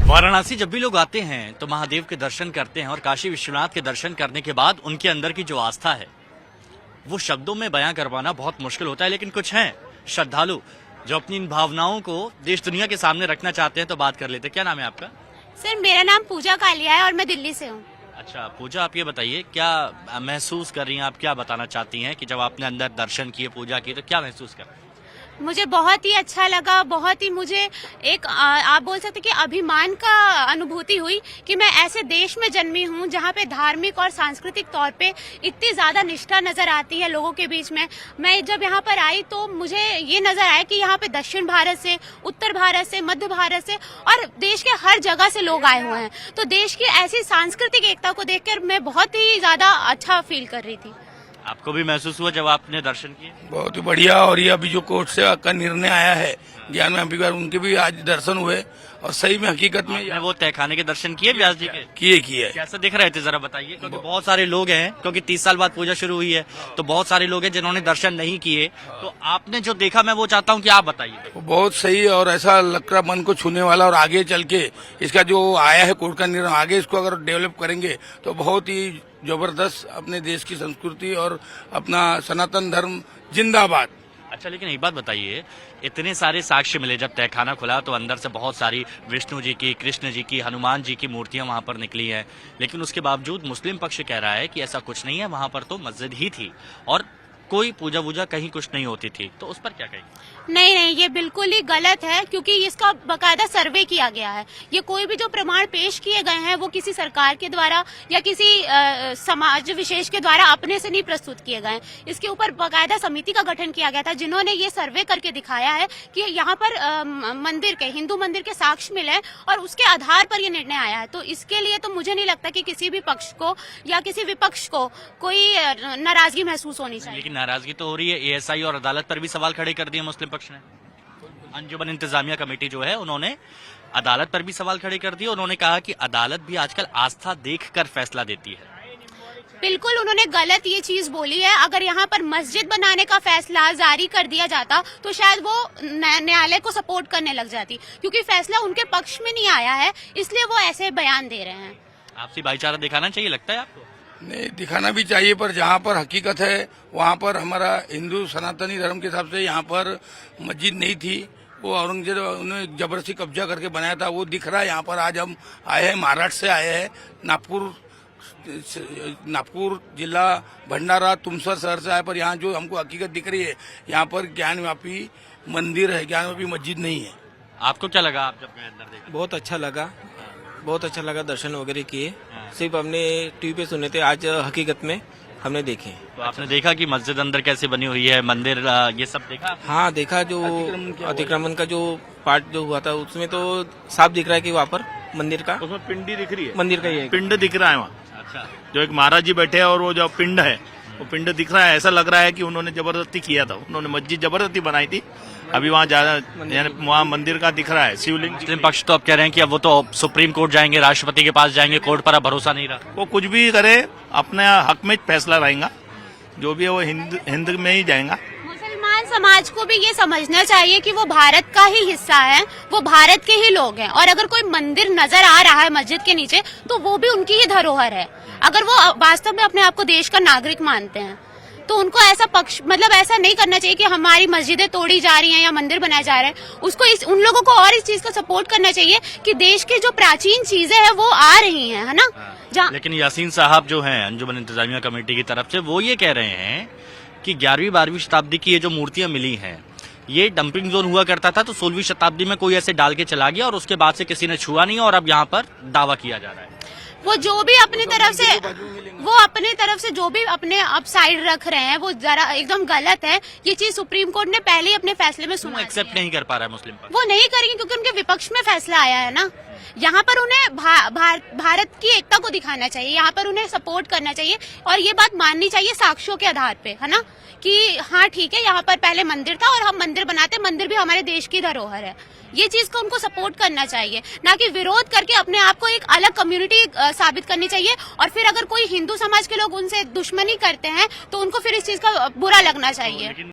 वाराणसी जब भी लोग आते हैं तो महादेव के दर्शन करते हैं और काशी विश्वनाथ के दर्शन करने के बाद उनके अंदर की जो आस्था है वो शब्दों में बयां करवाना बहुत मुश्किल होता है। लेकिन कुछ हैं श्रद्धालु जो अपनी इन भावनाओं को देश दुनिया के सामने रखना चाहते हैं, तो बात कर लेते हैं। क्या नाम है आपका? सर मेरा नाम पूजा कालिया है और मैं दिल्ली से हूँ। अच्छा पूजा, आप ये बताइए क्या महसूस कर रही हैं, आप क्या बताना चाहती हैं कि जब आपने अंदर दर्शन किए, पूजा की, तो क्या महसूस कर रही हैं? मुझे बहुत ही अच्छा लगा, बहुत ही मुझे एक आप बोल सकते कि अभिमान का अनुभूति हुई कि मैं ऐसे देश में जन्मी हूँ जहाँ पे धार्मिक और सांस्कृतिक तौर पे इतनी ज्यादा निष्ठा नजर आती है लोगों के बीच में। मैं जब यहाँ पर आई तो मुझे ये नजर आया कि यहाँ पे दक्षिण भारत से, उत्तर भारत से, मध्य भारत से और देश के हर जगह से लोग आए हुए हैं। तो देश की ऐसी सांस्कृतिक एकता को देखकर मैं बहुत ही ज्यादा अच्छा फील कर रही थी। आपको भी महसूस हुआ जब आपने दर्शन किए? बहुत ही बढ़िया। और ये अभी जो कोर्ट से का निर्णय आया है ज्ञानव्यापी, उनके भी आज दर्शन हुए और सही में हकीकत में वो तहखाने के दर्शन किए व्यास जी के? किए। कैसे दिख रहे थे जरा बताइए, क्योंकि बहुत सारे लोग हैं, क्योंकि 30 साल बाद पूजा शुरू हुई है तो बहुत सारे लोग हैं जिन्होंने दर्शन नहीं किए, तो आपने जो देखा मैं वो चाहता हूँ कि आप बताइए। बहुत सही और ऐसा लग रहा मन को छूने वाला, और आगे चल के इसका जो आया है कोर्ट का निर्णय, आगे इसको अगर डेवलप करेंगे तो बहुत ही जबरदस्त अपने देश की संस्कृति और अपना सनातन धर्म जिंदाबाद। अच्छा लेकिन एक बात बताइए, इतने सारे साक्ष्य मिले जब तहखाना खुला तो अंदर से बहुत सारी विष्णु जी की, कृष्ण जी की, हनुमान जी की मूर्तियां वहां पर निकली हैं, लेकिन उसके बावजूद मुस्लिम पक्ष कह रहा है कि ऐसा कुछ नहीं है, वहां पर तो मस्जिद ही थी और कोई पूजा वूजा कहीं कुछ नहीं होती थी। तो उस पर क्या कहेंगे? नहीं, ये बिल्कुल ही गलत है क्योंकि इसका बकायदा सर्वे किया गया है। ये कोई भी जो प्रमाण पेश किए गए हैं वो किसी सरकार के द्वारा या किसी समाज विशेष के द्वारा अपने से नहीं प्रस्तुत किए गए हैं। इसके ऊपर बकायदा समिति का गठन किया गया था जिन्होंने ये सर्वे करके दिखाया है कि यहाँ पर हिंदू मंदिर के साक्ष्य मिले और उसके आधार पर ये निर्णय आया है। तो इसके लिए तो मुझे नहीं लगता कि किसी भी पक्ष को या किसी विपक्ष को कोई नाराजगी महसूस होनी चाहिए। लेकिन नाराजगी तो हो रही है, एएसआई और अदालत पर भी सवाल खड़े कर दिए मुस्लिम पक्ष ने। अंजुमन इंतजामिया कमेटी जो है उन्होंने अदालत पर भी सवाल खड़े कर दिए। उन्होंने कहा कि अदालत भी आजकल आस्था देखकर फैसला देती है। बिल्कुल उन्होंने गलत ये चीज बोली है। अगर यहाँ पर मस्जिद बनाने का फैसला जारी कर दिया जाता तो शायद वो न्यायालय को सपोर्ट करने लग जाती, क्योंकि फैसला उनके पक्ष में नहीं आया है, इसलिए वो ऐसे बयान दे रहे हैं। आपसी भाईचारा दिखाना चाहिए लगता है आपको? नहीं, दिखाना भी चाहिए, पर जहाँ पर हकीकत है वहाँ पर हमारा हिंदू सनातनी धर्म के हिसाब से यहाँ पर मस्जिद नहीं थी, वो औरंगजेब उन्होंने जबरदस्ती कब्जा करके बनाया था, वो दिख रहा है। यहाँ पर आज हम आए हैं, महाराष्ट्र से आए हैं, नागपुर जिला भंडारा तुमसर शहर से आए, पर यहाँ जो हमको हकीकत दिख रही है यहाँ पर ज्ञानव्यापी मंदिर है, ज्ञानव्यापी मस्जिद नहीं है। आपको क्या लगा आप जब अंदर देखे? बहुत अच्छा लगा, दर्शन वगैरह किए। सिर्फ हमने टीवी पे सुने थे, आज हकीकत में हमने देखे। तो आपने देखा कि मस्जिद अंदर कैसे बनी हुई है, मंदिर, ये सब देखा? हाँ देखा, जो अतिक्रमण का जो पार्ट जो हुआ था उसमें तो साफ दिख रहा है कि वहाँ पर मंदिर का, उसमें पिंडी दिख रही है, मंदिर का ही पिंड दिख रहा है वहाँ। अच्छा, जो एक महाराज जी बैठे हैं और वो जो पिंड है वो पिंड दिख रहा है। ऐसा लग रहा है कि उन्होंने जबरदस्ती किया था, उन्होंने मस्जिद जबरदस्ती बनाई थी। अभी वहाँ ज्यादा वहाँ मंदिर का दिख रहा है शिवलिंग। मुस्लिम पक्ष तो अब कह रहे हैं कि अब वो तो सुप्रीम कोर्ट जाएंगे, राष्ट्रपति के पास जाएंगे, कोर्ट पर अब भरोसा नहीं रहा। वो कुछ भी करे अपने हक में फैसला रहेगा, जो भी है वो हिंद में ही जाएगा। मुसलमान समाज को भी ये समझना चाहिए कि वो भारत का ही हिस्सा है, वो भारत के ही लोग हैं, और अगर कोई मंदिर नजर आ रहा है मस्जिद के नीचे तो वो भी उनकी ही धरोहर है। अगर वो वास्तव में अपने आप को देश का नागरिक मानते हैं तो उनको ऐसा ऐसा नहीं करना चाहिए कि हमारी मस्जिदें तोड़ी जा रही हैं या मंदिर बनाए जा रहे हैं। उसको उन लोगों को और इस चीज का सपोर्ट करना चाहिए कि देश की जो प्राचीन चीजें हैं वो आ रही हैं, है ना। लेकिन यासीन साहब जो हैं अंजुमन इंतजामिया कमेटी की तरफ से, वो ये कह रहे हैं कि 11वीं-12वीं शताब्दी की ये जो मूर्तियां मिली हैं ये डंपिंग जोन हुआ करता था, तो 16वीं शताब्दी में कोई ऐसे डाल के चला गया और उसके बाद से किसी ने छुआ नहीं और अब यहाँ पर दावा किया जा रहा है। वो जो भी अपनी तरफ से जो भी अपने अप साइड रख रहे हैं वो जरा एकदम गलत है। ये चीज सुप्रीम कोर्ट ने पहले ही अपने फैसले में सुना, एक्सेप्ट नहीं कर पा रहा है मुस्लिम पक्ष। वो नहीं करेंगे क्योंकि उनके विपक्ष में फैसला आया है ना। यहाँ पर उन्हें भारत की एकता को दिखाना चाहिए, यहाँ पर उन्हें सपोर्ट करना चाहिए और ये बात माननी चाहिए साक्ष्यों के आधार पे, है ना, कि हाँ ठीक है यहाँ पर पहले मंदिर था और हम मंदिर बनाते, मंदिर भी हमारे देश की धरोहर है। ये चीज को उनको सपोर्ट करना चाहिए, ना कि विरोध करके अपने आप को एक अलग कम्युनिटी साबित करनी चाहिए। और फिर अगर कोई हिंदू समाज के लोग उनसे दुश्मनी करते हैं तो उनको फिर इस चीज का बुरा लगना चाहिए।